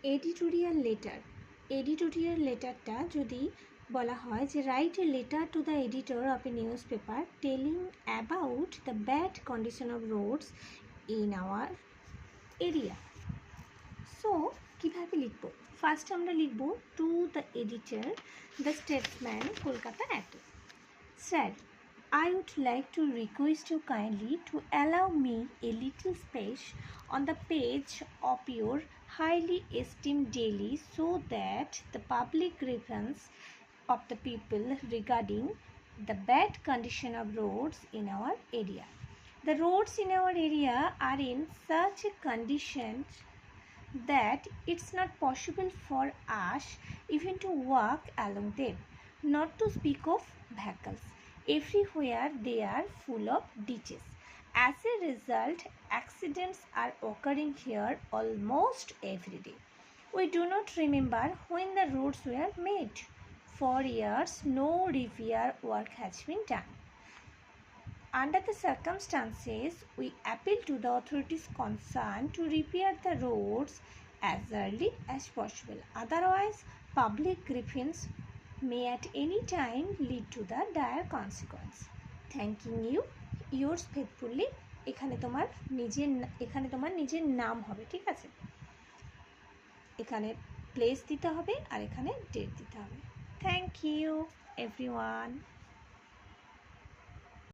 Editorial লেটারটা যদি বলা হয় যে write a letter to the editor of a newspaper telling about the bad condition of roads in our area. So কীভাবে লিখব? First আমরা লিখব to the editor, the Statesman, Kolkata এত। Sir, I would like to request you kindly to allow me a little space on the page of your highly esteemed daily so that the public grievance of the people regarding the bad condition of roads in our area. The roads in our area are in such a condition that it's not possible for us even to walk along them, not to speak of vehicles. Everywhere they are full of ditches. As a result, accidents are occurring here almost every day. We do not remember when the roads were made. For years, no repair work has been done. Under the circumstances, we appeal to the authorities concerned to repair the roads as early as possible. Otherwise, public grievance may at any time lead to the dire consequence. Thanking you, yours faithfully. এখানে তোমার নিজের নাম হবে, ঠিক আছে? এখানে place দিতে হবে আর এখানে ডেট দিতে হবে। Thank you everyone.